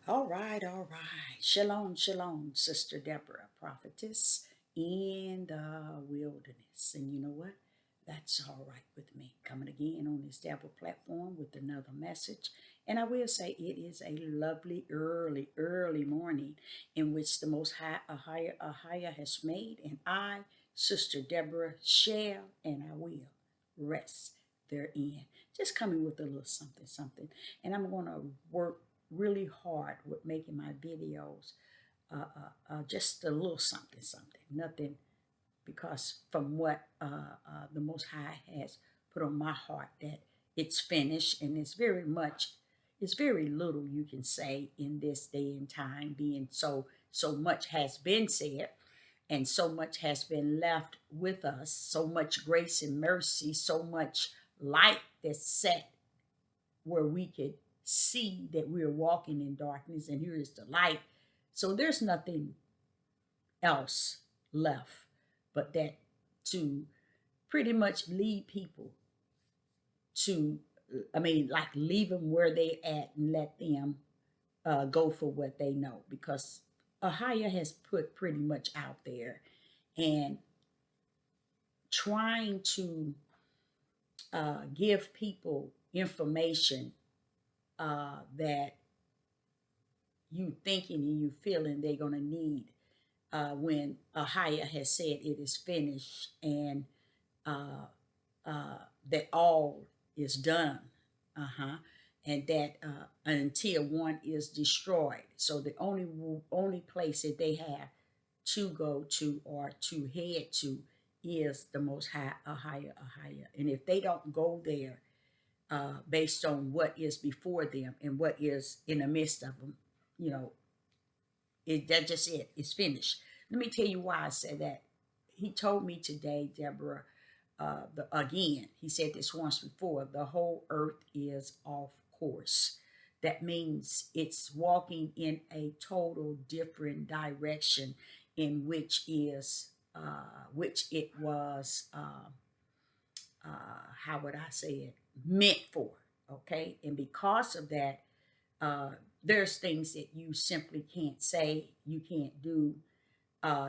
All right. Shalom, shalom, Sister Deborah, prophetess in the wilderness. And you know what? That's all right with me. Coming again on this Deborah platform with another message. And I will say it is a lovely, early morning in which the Most High, Ahia has made. And I, Sister Deborah, shall and I will rest therein. Just coming with a little something, something. And I'm going to work really hard with making my videos just a little something, something, nothing, because from what the Most High has put on my heart that it's finished, and it's very little you can say in this day and time, being so much has been said and so much has been left with us, so much grace and mercy, so much light that's set where we could see that we're walking in darkness and here is the light. So there's nothing else left but that to pretty much lead people to, like leave them where they at and let them go for what they know, because Ahia has put pretty much out there and trying to give people information that you thinking and you feeling they're going to need when Ahia has said it is finished, and uh, that all is done. Uh-huh. And that until one is destroyed. So the only place that they have to go to or to head to is the Most High, Ahia. And if they don't go there, based on what is before them and what is in the midst of them, you know, that just it. It's finished. Let me tell you why I said that. He told me today, Deborah, again, he said this once before, the whole earth is off course. That means it's walking in a total different direction in which it was, how would I say it, meant for. Okay. And because of that, uh, there's things that you simply can't say, you can't do,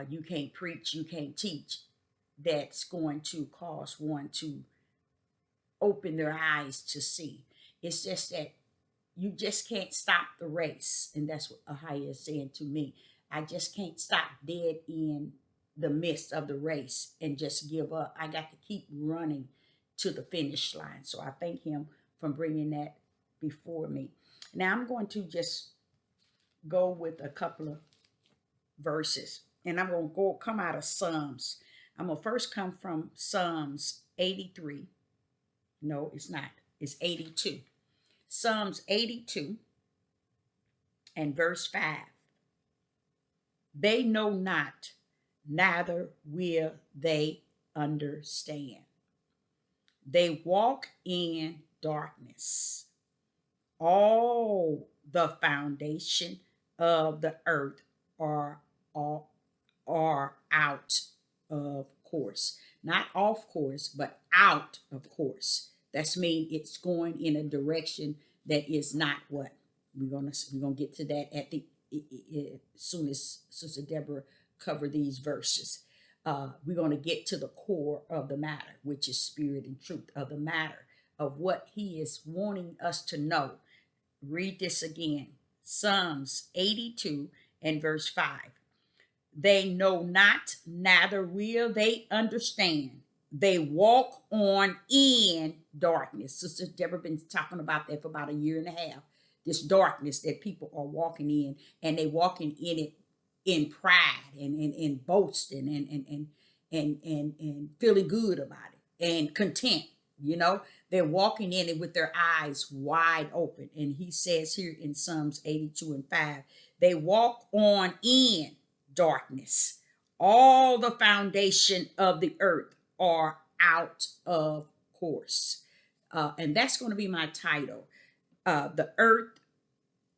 you can't preach, you can't teach, that's going to cause one to open their eyes to see. It's just that you just can't stop the race. And that's what Ahia is saying to me. I just can't stop dead in the midst of the race and just give up. I got to keep running to the finish line. So I thank him for bringing that before me. Now I'm going to just go with a couple of verses, and I'm going to go come out of Psalms. I'm going to first come from Psalms 83. No, it's not. It's 82. Psalms 82 and verse 5. They know not, neither will they understand. They walk in darkness. All the foundation of the earth are all are out of course. Not off course, but out of course. That's mean it's going in a direction that is not what we're gonna get to that at the as soon as Sister Deborah cover these verses. We're going to get to the core of the matter, which is spirit and truth of the matter of what he is wanting us to know. Read this again. Psalms 82 and verse 5. They know not, neither will they understand. They walk on in darkness. Sister Deborah been talking about that for about a year and a half. This darkness that people are walking in, and they walking in it in pride and boasting and feeling good about it and content. You know, they're walking in it with their eyes wide open. And he says here in Psalms 82 and 5, they walk on in darkness. All the foundation of the earth are out of course. And that's going to be my title, The Earth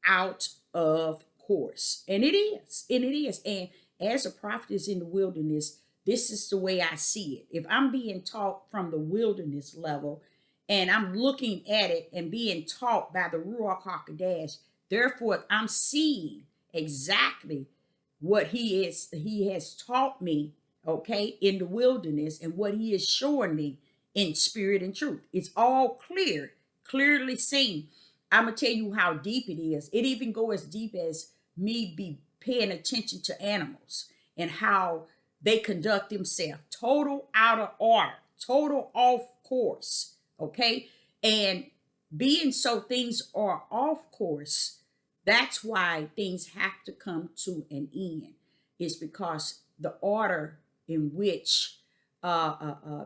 Out of Course. And it is. And it is. And as a prophet is in the wilderness, this is the way I see it. If I'm being taught from the wilderness level and I'm looking at it and being taught by the Ruach HaKodesh, Therefore, I'm seeing exactly what he has taught me, okay, in the wilderness, and what he is showing me in spirit and truth. It's all clear, clearly seen. I'm gonna tell you how deep it is. It even go as deep as me be paying attention to animals and how they conduct themselves total out of order, total off course, okay? And being so things are off course, that's why things have to come to an end. It's because the order in which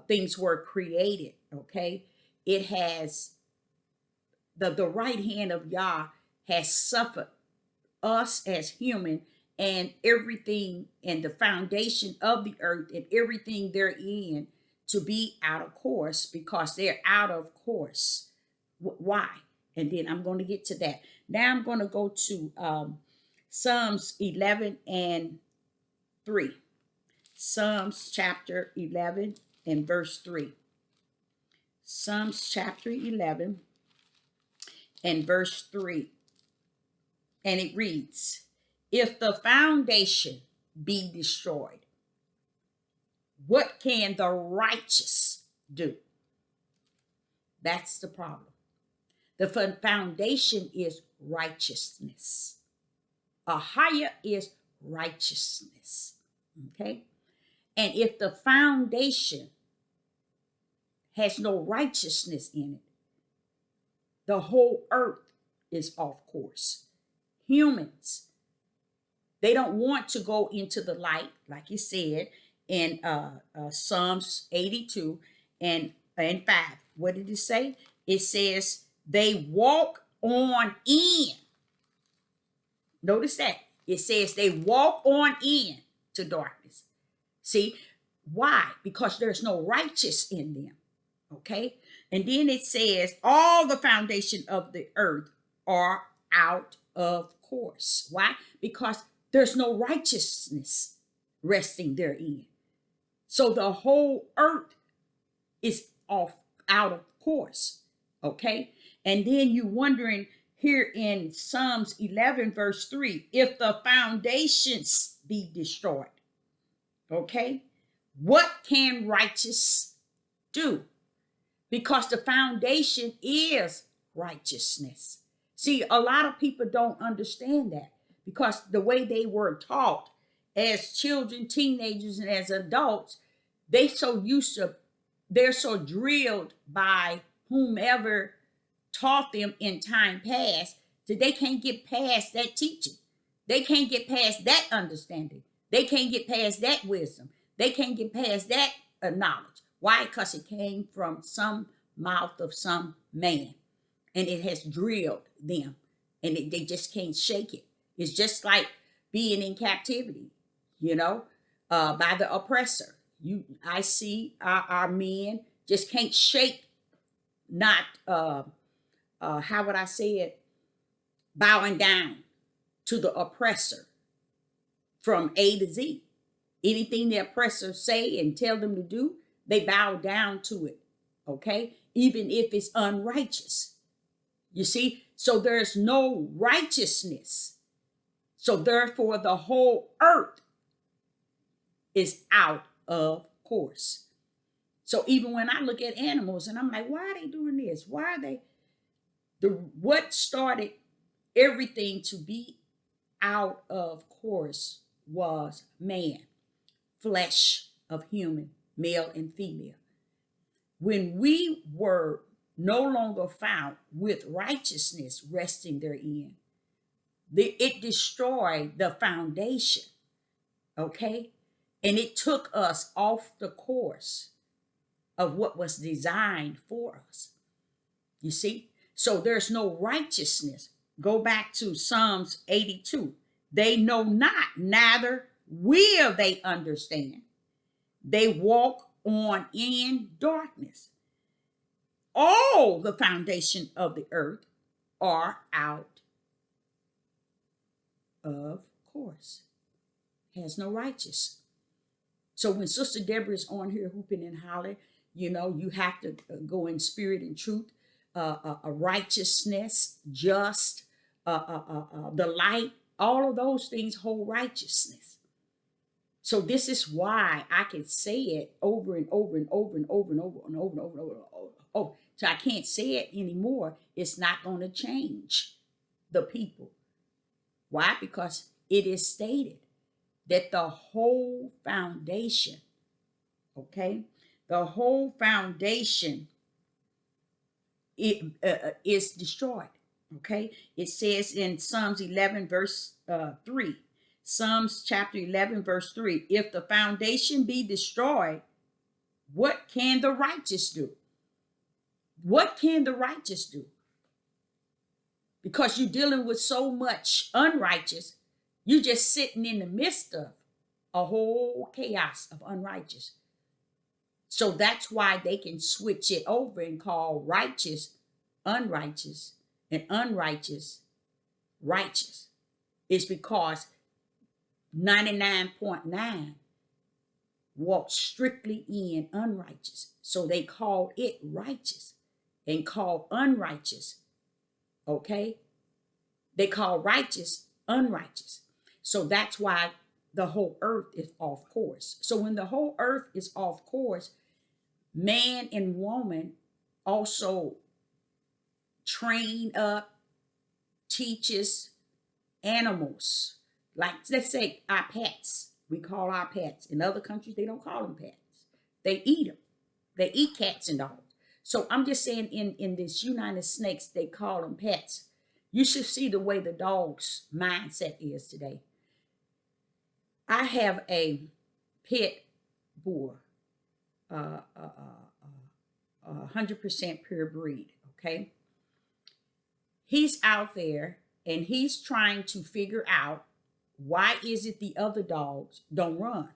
things were created, okay, it has the right hand of Yah has suffered us as human and everything and the foundation of the earth and everything therein to be out of course because they're out of course. Why? And then I'm going to get to that. Now I'm going to go to Psalms 11 and 3. Psalms chapter 11 and verse 3. Psalms chapter 11 and verse 3. And it reads, if the foundation be destroyed, what can the righteous do? That's the problem. The foundation is righteousness. A higher is righteousness. Okay? And if the foundation has no righteousness in it, the whole earth is off course. Humans, they don't want to go into the light, like you said in Psalms 82 and 5. What did it say? It says they walk on in. Notice that. It says they walk on in to darkness. See, why? Because there's no righteous in them. Okay? And then it says all the foundation of the earth are out of course. Why? Because there's no righteousness resting therein. So the whole earth is off out of course. Okay? And then you wondering here in Psalms 11 verse 3, if the foundations be destroyed, okay, what can righteous do? Because the foundation is righteousness. See, a lot of people don't understand that because the way they were taught as children, teenagers, and as adults, they're so drilled by whomever taught them in time past that they can't get past that teaching. They can't get past that understanding. They can't get past that wisdom. They can't get past that knowledge. Why? Because it came from some mouth of some man, and it has drilled them, and they just can't shake it. It's just like being in captivity, by the oppressor. I see our men just can't shake, not how would I say it, bowing down to the oppressor from A to Z. Anything the oppressor say and tell them to do, they bow down to it, okay? Even if it's unrighteous. You see? So there's no righteousness. So therefore, the whole earth is out of course. So even when I look at animals and I'm like, why are they doing this? Why are they? What started everything to be out of course was man, flesh of human, male and female. When we were no longer found with righteousness resting therein, it destroyed the foundation, okay? And it took us off the course of what was designed for us. You see? So there's no righteousness. Go back to Psalms 82. They know not, neither will they understand. They walk on in darkness. All the foundation of the earth are out of course. Has no righteous. So when Sister Deborah is on here hooping and hollering, you have to go in spirit and truth, a righteousness, just, the light, all of those things hold righteousness. So this is why I can say it over and over and over and over and over and over and over and over and over. Oh, so I can't say it anymore. It's not going to change the people. Why? Because it is stated that the whole foundation, okay, the whole foundation is destroyed. Okay, it says in Psalms 11 verse 3, Psalms chapter 11 verse 3, if the foundation be destroyed, what can the righteous do? What can the righteous do? Because you're dealing with so much unrighteous, you're just sitting in the midst of a whole chaos of unrighteous. So that's why they can switch it over and call righteous unrighteous and unrighteous righteous. It's because 99.9 walk strictly in unrighteous. So they call it righteous and call unrighteous, okay? They call righteous unrighteous. So that's why the whole earth is off course. So when the whole earth is off course, man and woman also train up, teaches animals. Like, let's say our pets. We call our pets. In other countries, they don't call them pets. They eat them. They eat cats and dogs. So I'm just saying in this United Snakes, they call them pets. You should see the way the dog's mindset is today. I have a pit bull, 100% pure breed, okay? He's out there and he's trying to figure out why is it the other dogs don't run.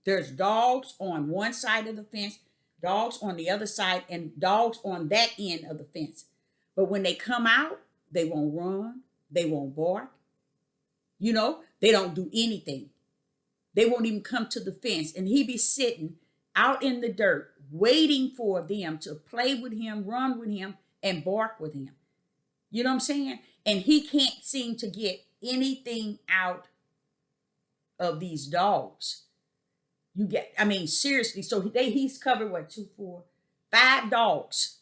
There's dogs on one side of the fence, dogs on the other side, and dogs on that end of the fence. But when they come out, they won't run, they won't bark. You know, they don't do anything. They won't even come to the fence. And he be sitting out in the dirt waiting for them to play with him, run with him, and bark with him. You know what I'm saying? And he can't seem to get anything out of these dogs. You get, I mean, seriously. So he's covered what, 2, 4, 5 dogs,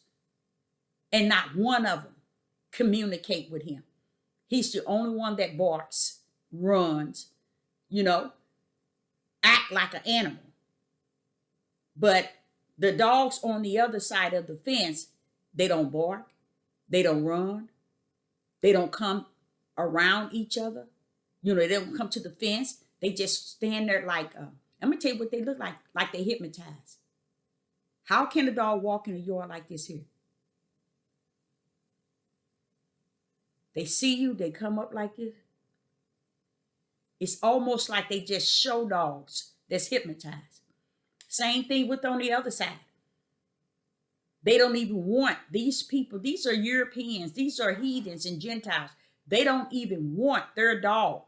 and not one of them communicate with him. He's the only one that barks, runs, you know, act like an animal. But the dogs on the other side of the fence, they don't bark, they don't run, they don't come around each other. You know, they don't come to the fence. They just stand there like, I'm going to tell you what they look like they hypnotized. How can a dog walk in a yard like this here? They see you, they come up like this. It's almost like they just show dogs that's hypnotized. Same thing with on the other side. They don't even want these people. These are Europeans. These are heathens and Gentiles. They don't even want their dog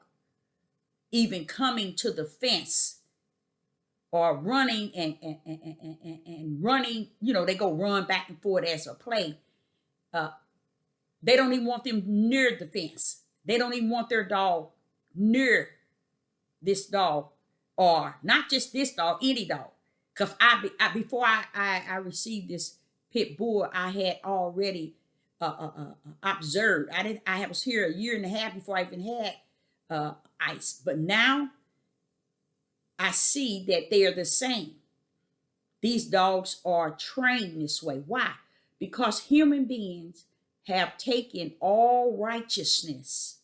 even coming to the fence or running and running. You know, they go run back and forth as a play. They don't even want them near the fence. They don't even want their dog near this dog, or not just this dog, any dog. Because before I received this pit bull, I had already observed. I was here a year and a half before I even had Ice. But now I see that they are the same. These dogs are trained this way. Why? Because human beings have taken all righteousness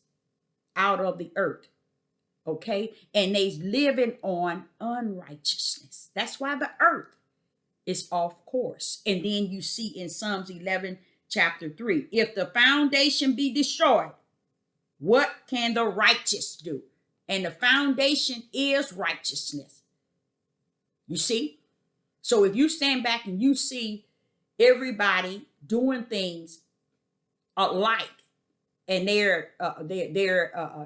out of the earth. Okay? And they living on unrighteousness. That's why the earth is off course. And then you see in Psalms 11, chapter 3, if the foundation be destroyed, what can the righteous do? And the foundation is righteousness. You see? So if you stand back and you see everybody doing things alike, and they're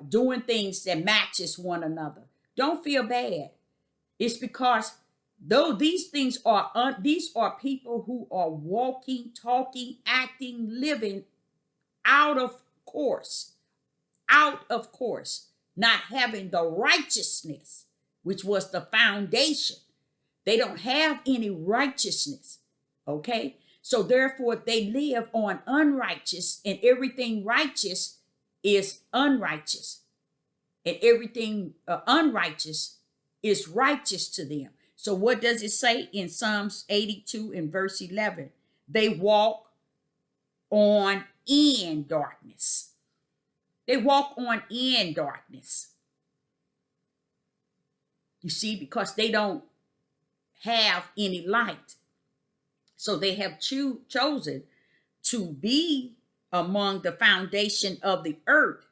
doing things that matches one another, don't feel bad. It's because though these things are these are people who are walking, talking, acting, living out of out of course, not having the righteousness, which was the foundation. They don't have any righteousness. Okay. So therefore, they live on unrighteous, and everything righteous is unrighteous, and everything unrighteous is righteous to them. So what does it say in Psalms 82 and verse 11? They walk on in darkness. They walk on in darkness. You see, because they don't have any light. So they have chosen to be among the foundation of the earth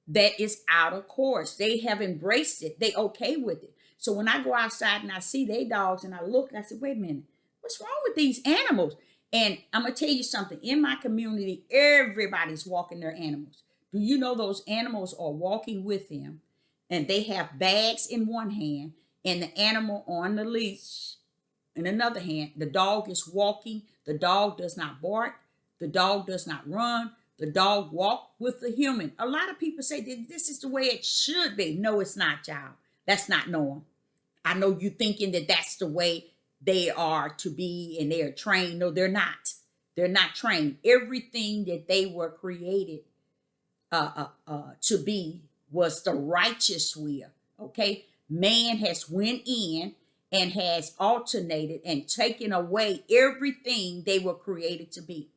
that is out of course. They have embraced it. They okay with it. So when I go outside and I see their dogs and I look, I say, wait a minute, what's wrong with these animals? And I'm going to tell you something. In my community, everybody's walking their animals. Do you know those animals are walking with them, and they have bags in one hand and the animal on the leash in another hand? The dog is walking. The dog does not bark. The dog does not run. The dog walks with the human. A lot of people say that this is the way it should be. No, it's not, child. That's not normal. I know you thinking that that's the way they are to be and they are trained. No, they're not. They're not trained. Everything that they were created to be was the righteous will. Okay, man has went in and has alternated and taken away everything they were created to be.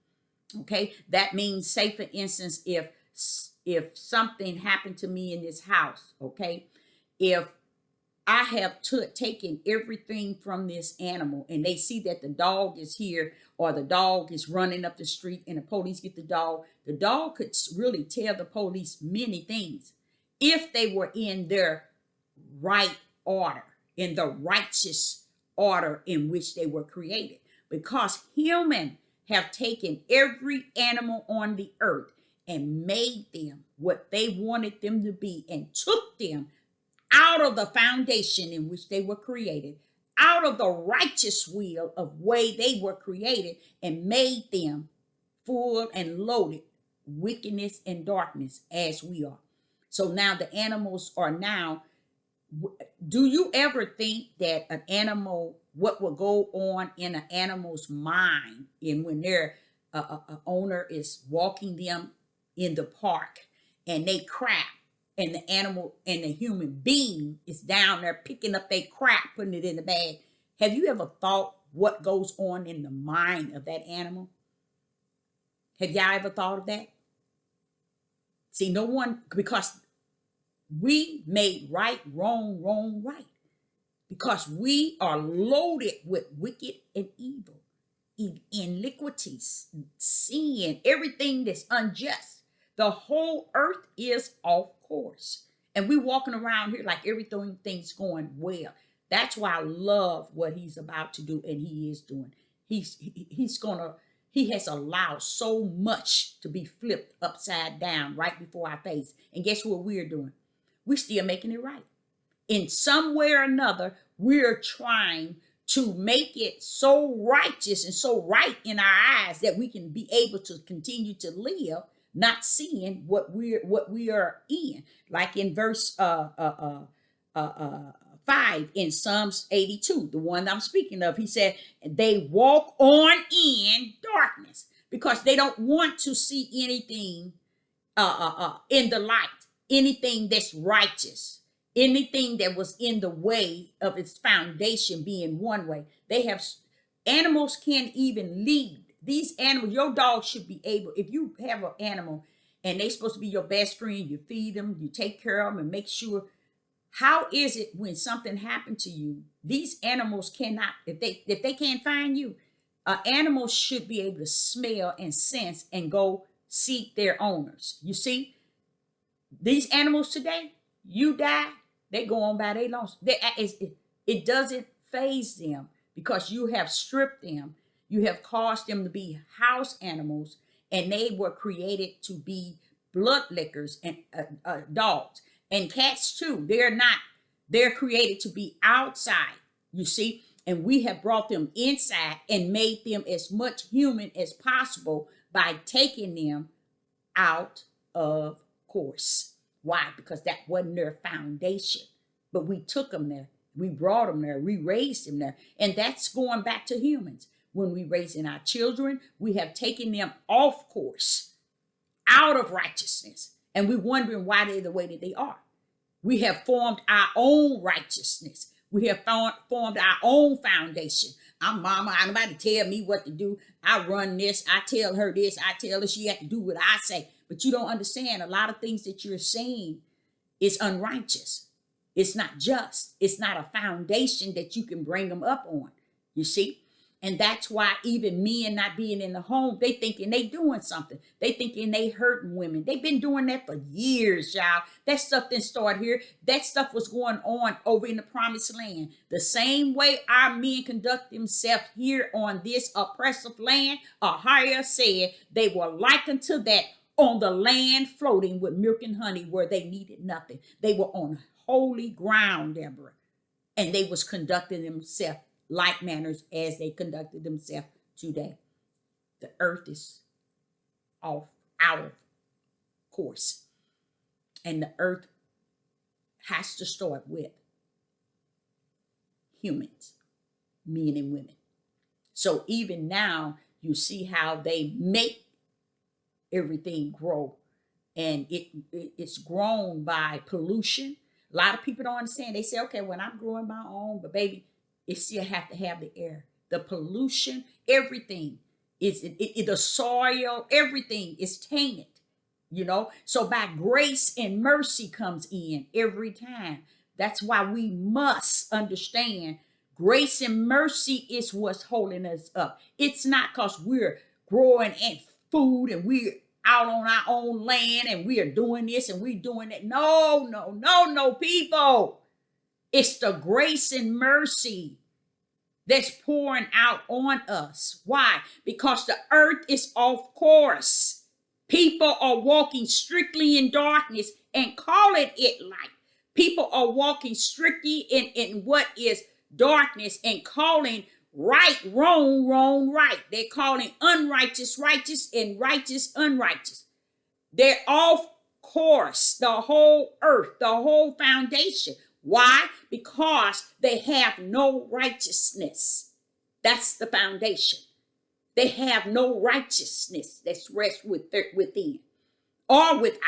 Okay, that means, say for instance, if something happened to me in this house, okay, if I have taken everything from this animal and they see that the dog is here or the dog is running up the street and the police get the dog could really tell the police many things if they were in their right order, in the righteous order in which they were created. Because humans have taken every animal on the earth and made them what they wanted them to be and took them out of the foundation in which they were created, out of the righteous will of way they were created, and made them full and loaded wickedness and darkness as we are. So now the animals are now, do you ever think that an animal, what will go on in an animal's mind, and when their owner is walking them in the park and they crap, and the animal and the human being is down there picking up their crap, putting it in the bag? Have you ever thought what goes on in the mind of that animal? Have y'all ever thought of that? See, no one, because we made right, wrong, right. Because we are loaded with wicked and evil, iniquities, sin, everything that's unjust. The whole earth is off course. And we walking around here like everything's going well. That's why I love what he's about to do, and he is doing. He has allowed so much to be flipped upside down right before our face. And guess what we're doing? We're still making it right. In some way or another, we're trying to make it so righteous and so right in our eyes that we can be able to continue to live, not seeing what we are in. Like in verse 5 in Psalms 82, the one I'm speaking of, he said, they walk on in darkness because they don't want to see anything in the light, anything that's righteous, anything that was in the way of its foundation being one way. Animals can't even lead. These animals, your dog should be able, if you have an animal and they're supposed to be your best friend, you feed them, you take care of them and make sure. How is it when something happened to you? These animals cannot, if they can't find you, animals should be able to smell and sense and go seek their owners. You see, these animals today, you die, they go on by their loss. It doesn't faze them because you have stripped them. You have caused them to be house animals, and they were created to be blood lickers and dogs. And cats too. They're created to be outside, you see, and we have brought them inside and made them as much human as possible by taking them out of course. Why? Because that wasn't their foundation. But we took them there. We brought them there. We raised them there. And that's going back to humans. When we raising our children, we have taken them off course, out of righteousness. And we're wondering why they're the way that they are. We have formed our own righteousness. We have formed our own foundation. I'm mama. I'm about to tell me what to do. I run this. I tell her this. I tell her she has to do what I say. But you don't understand. A lot of things that you're saying is unrighteous. It's not just. It's not a foundation that you can bring them up on. You see? And that's why even men not being in the home, they thinking they doing something. They thinking they hurting women. They've been doing that for years, y'all. That stuff didn't start here. That stuff was going on over in the promised land. The same way our men conduct themselves here on this oppressive land, Ahia said they were likened to that on the land floating with milk and honey where they needed nothing. They were on holy ground, Deborah. And they was conducting themselves like manners as they conducted themselves today. The earth is out of course. And the earth has to start with humans, men and women. So even now, you see how they make everything grow. And it's grown by pollution. A lot of people don't understand. They say, okay, when I'm growing my own, but baby, it still have to have the air, the pollution, everything is the soil, everything is tainted, you know. So by grace and mercy comes in every time. That's why we must understand grace and mercy is what's holding us up. It's not because we're growing and food and we're out on our own land and we are doing this and we're doing that. No, people. It's the grace and mercy that's pouring out on us. Why? Because the earth is off course. People are walking strictly in darkness and calling it light. People are walking strictly in what is darkness and calling right, wrong, right. They're calling unrighteous, righteous, and righteous, unrighteous. They're off course, the whole earth, the whole foundation. Why? Because they have no righteousness. That's the foundation. They have no righteousness that's rest within or without.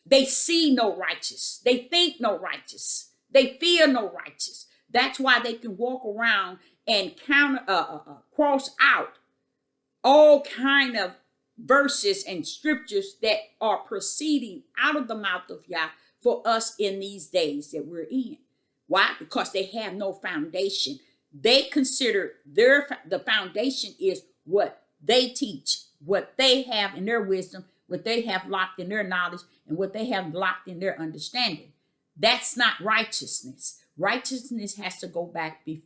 They see no righteous. They think no righteous. They feel no righteous. That's why they can walk around and cross out all kind of verses and scriptures that are proceeding out of the mouth of Yah for us in these days that we're in. Why? Because they have no foundation. They consider the foundation is what they teach, what they have in their wisdom, what they have locked in their knowledge, and what they have locked in their understanding. That's not righteousness. Righteousness has to go back and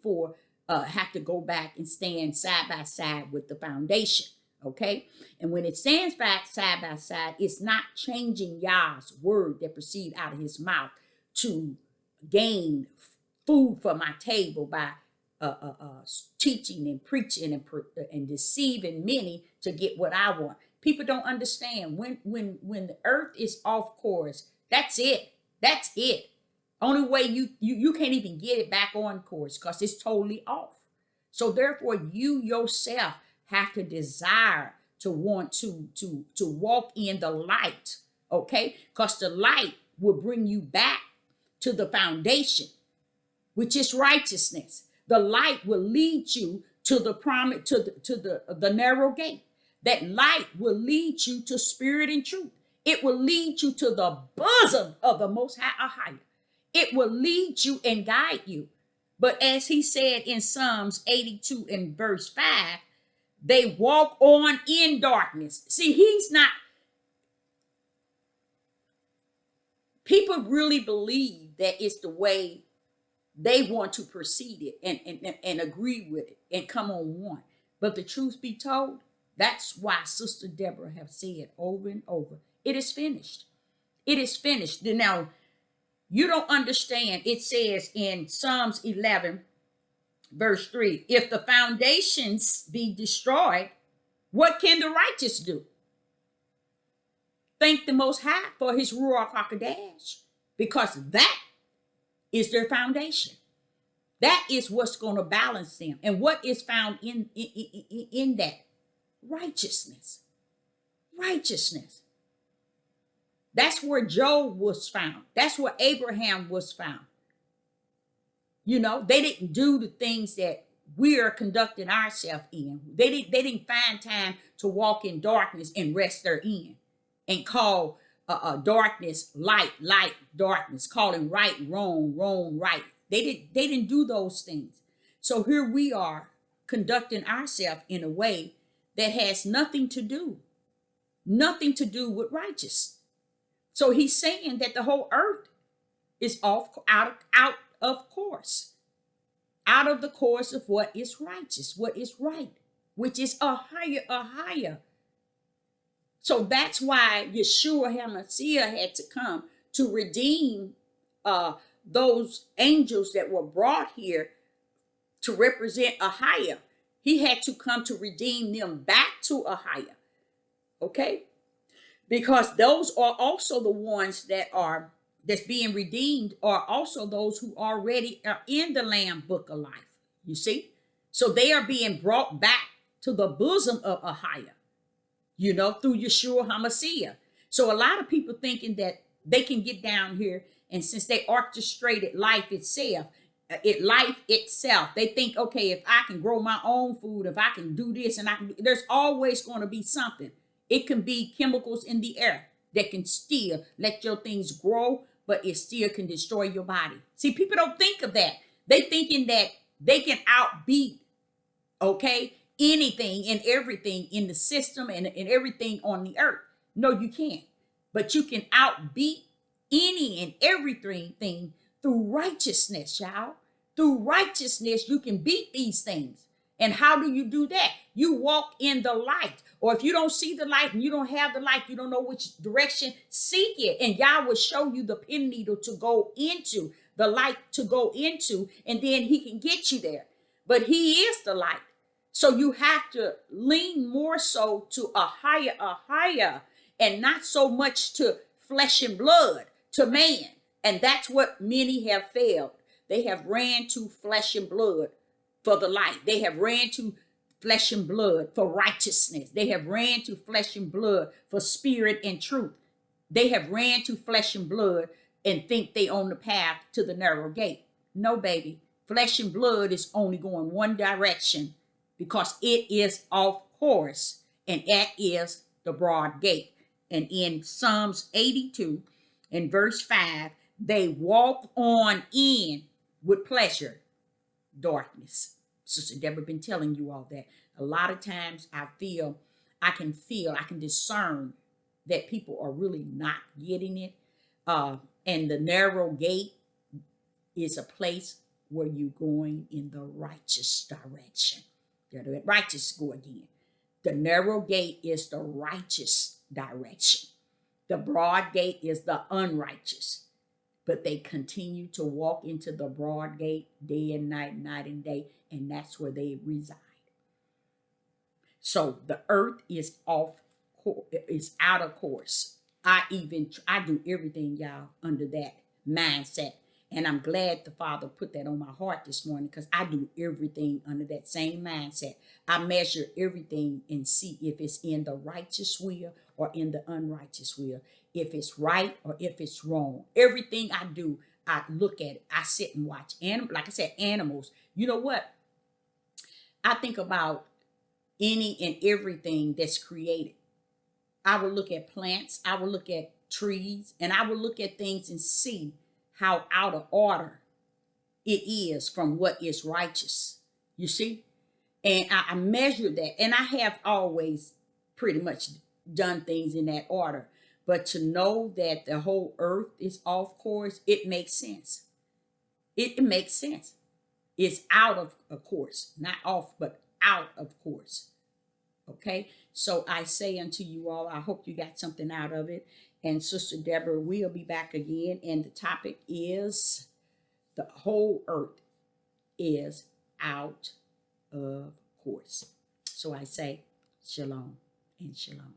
stand side by side with the foundation. Okay. And when it stands back side by side, it's not changing Yah's word that proceed out of his mouth to gain food for my table by teaching and preaching and deceiving many to get what I want. People don't understand when the earth is off course. That's it. That's it. Only way you can't even get it back on course because it's totally off. So therefore, you yourself have to desire to want to walk in the light, okay? Because the light will bring you back to the foundation, which is righteousness. The light will lead you to the promise, to the narrow gate. That light will lead you to spirit and truth. It will lead you to the bosom of the Most High. It will lead you and guide you. But as he said in Psalms 82 and verse 5, they walk on in darkness. See, people really believe that it's the way they want to proceed it and agree with it and come on one. But the truth be told, that's why Sister Deborah have said over and over, it is finished. It is finished. Now, you don't understand. It says in Psalms 11, verse 3, if the foundations be destroyed, what can the righteous do? thank the Most High for his Ruach HaKodesh, because that is their foundation. That is what's going to balance them. And what is found in that? Righteousness. Righteousness. That's where Job was found. That's where Abraham was found. You know, they didn't do the things that we are conducting ourselves in. They didn't find time to walk in darkness and rest therein, and call darkness light, light darkness, calling right wrong, wrong right. They didn't do those things. So here we are conducting ourselves in a way that has nothing to do with righteous. So he's saying that the whole earth is out of course, out of the course of what is righteous, what is right, which is a higher. So that's why Yeshua HaMashiach had to come to redeem those angels that were brought here to represent a higher. He had to come to redeem them back to a higher. Okay? Because those are also the ones that's being redeemed, are also those who already are in the Lamb Book of Life. You see? So they are being brought back to the bosom of a higher, you know, through Yeshua HaMashiach. So a lot of people thinking that they can get down here, and since they orchestrated life itself, they think, okay, if I can grow my own food, if I can do this, and there's always going to be something. It can be chemicals in the air that can still let your things grow, but it still can destroy your body. See, people don't think of that. They thinking that they can outbeat, okay, anything and everything in the system and everything on the earth. No, you can't. But you can outbeat any and everything through righteousness, y'all. Through righteousness, you can beat these things. And how do you do that? You walk in the light. Or if you don't see the light and you don't have the light, you don't know which direction, seek it. And Yah will show you the pin needle to go into, the light to go into, and then he can get you there. But he is the light. So you have to lean more so to a higher, and not so much to flesh and blood, to man. And that's what many have failed. They have ran to flesh and blood for the light. They have ran to flesh and blood for righteousness. They have ran to flesh and blood for spirit and truth. They have ran to flesh and blood and think they own the path to the narrow gate. No, baby. Flesh and blood is only going one direction, because it is off course, and that is the broad gate. And in Psalms 82 and verse 5, they walk on in with pleasure darkness. Sister Deborah been telling you all that. A lot of times I can discern that people are really not getting it. And the narrow gate is a place where you're going in the righteous direction. The righteous go again. The narrow gate is the righteous direction. The broad gate is the unrighteous. But they continue to walk into the broad gate day and night, night and day, and that's where they reside. So the earth is out of course. I do everything, y'all, under that mindset. And I'm glad the Father put that on my heart this morning, because I do everything under that same mindset. I measure everything and see if it's in the righteous will or in the unrighteous will, if it's right or if it's wrong. Everything I do, I look at it. I sit and watch. And like I said, animals. You know what? I think about any and everything that's created. I would look at plants. I would look at trees. And I would look at things and see how out of order it is from what is righteous. You see? And I measure that. And I have always pretty much done things in that order. But to know that the whole earth is off course, it makes sense. It makes sense. It's out of course. Not off, but out of course. Okay? So I say unto you all, I hope you got something out of it. And Sister Deborah will be back again. And the topic is the whole earth is out of course. So I say shalom and shalom.